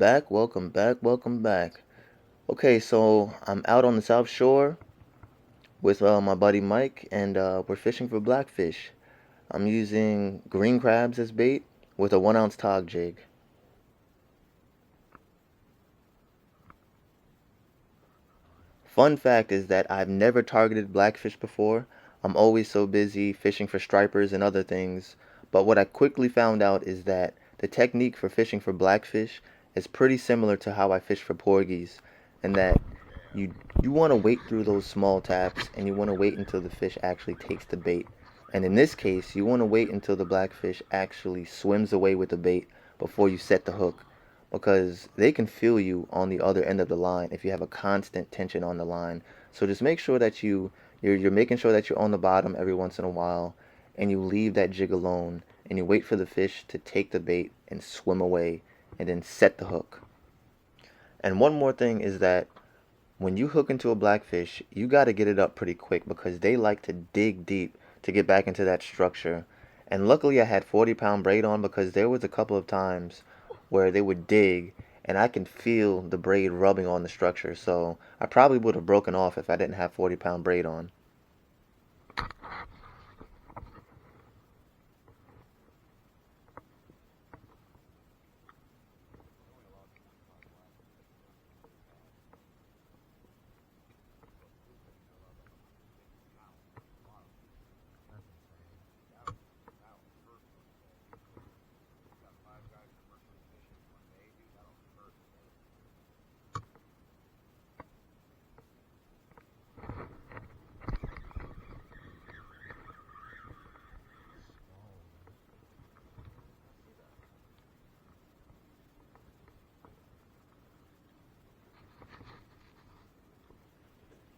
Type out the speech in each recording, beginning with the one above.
welcome back. Okay, so I'm out on the South Shore with my buddy Mike, and we're fishing for blackfish. I'm using green crabs as bait with a 1 ounce tog jig. Fun fact is that I've never targeted blackfish before. I'm always so busy fishing for stripers and other things. But what I quickly found out is that the technique for fishing for blackfish is pretty similar to how I fish for porgies, and that you you want to wait through those small taps and you want to wait until the fish actually takes the bait. And in this case, you want to wait until the blackfish actually swims away with the bait before you set the hook, because they can feel you on the other end of the line if you have a constant tension on the line. So just make sure that you're making sure that you're on the bottom every once in a while, and you leave that jig alone and you wait for the fish to take the bait and swim away and then set the hook. And one more thing is that when you hook into a blackfish, you got to get it up pretty quick because they like to dig deep to get back into that structure. And luckily I had 40-pound braid on, because there was a couple of times where they would dig and I can feel the braid rubbing on the structure. So I probably would have broken off if I didn't have 40-pound braid on.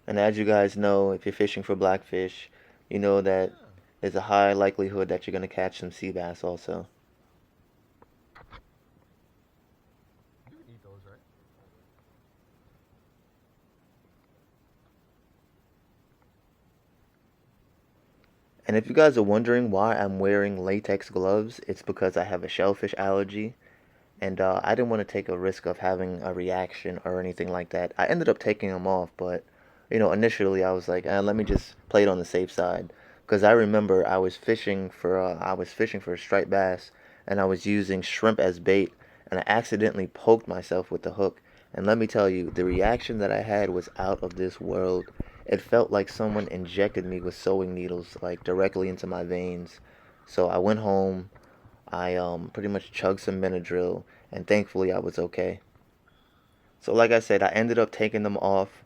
And as you guys know, if you're fishing for blackfish, you know that there's a high likelihood that you're going to catch some sea bass also. And if you guys are wondering why I'm wearing latex gloves, it's because I have a shellfish allergy, and I didn't want to take a risk of having a reaction or anything like that. I ended up taking them off, but initially I was like, let me just play it on the safe side, because I remember I was fishing for striped bass, and I was using shrimp as bait, and I accidentally poked myself with the hook. And let me tell you, the reaction that I had was out of this world. It felt like someone injected me with sewing needles, like directly into my veins. So I went home. I pretty much chugged some Benadryl, and thankfully I was okay. So like I said, I ended up taking them off.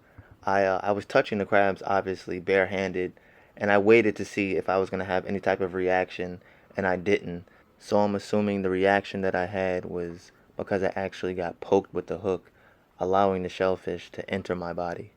I was touching the crabs obviously barehanded, and I waited to see if I was gonna have any type of reaction, and I didn't. So I'm assuming the reaction that I had was because I actually got poked with the hook, allowing the shellfish to enter my body.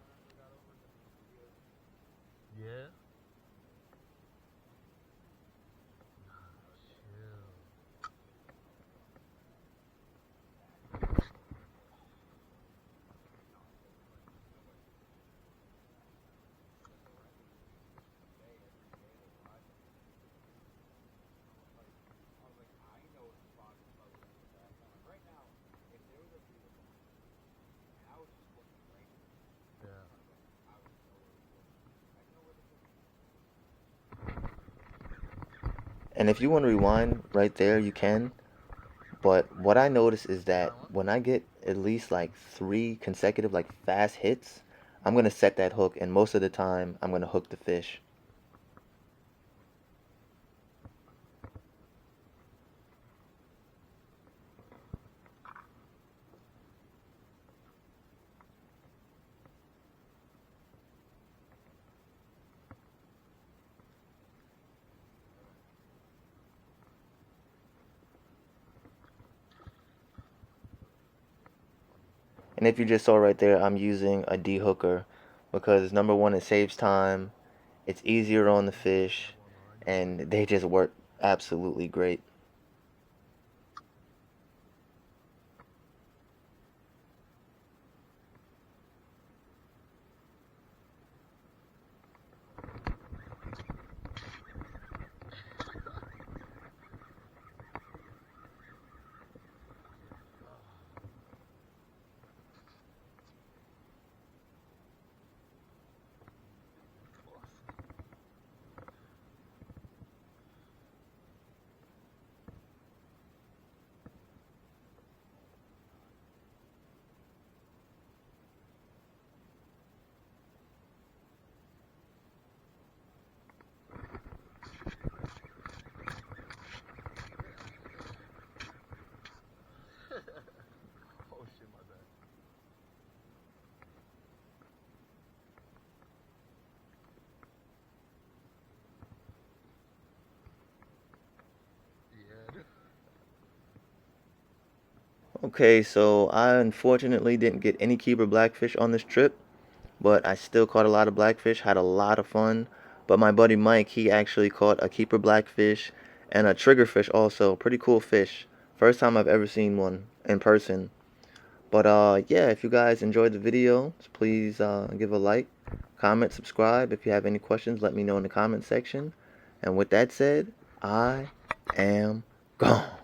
And if you want to rewind right there, you can. But what I notice is that when I get at least like three consecutive like fast hits, I'm gonna set that hook, and most of the time I'm gonna hook the fish. And if you just saw right there, I'm using a de-hooker because number one, it saves time, it's easier on the fish, and they just work absolutely great. Okay, so I unfortunately didn't get any keeper blackfish on this trip, but I still caught a lot of blackfish, had a lot of fun. But my buddy Mike, he actually caught a keeper blackfish and a triggerfish also. Pretty cool fish. First time I've ever seen one in person. But yeah, if you guys enjoyed the video, please give a like, comment, subscribe. If you have any questions, let me know in the comment section. And with that said, I am gone.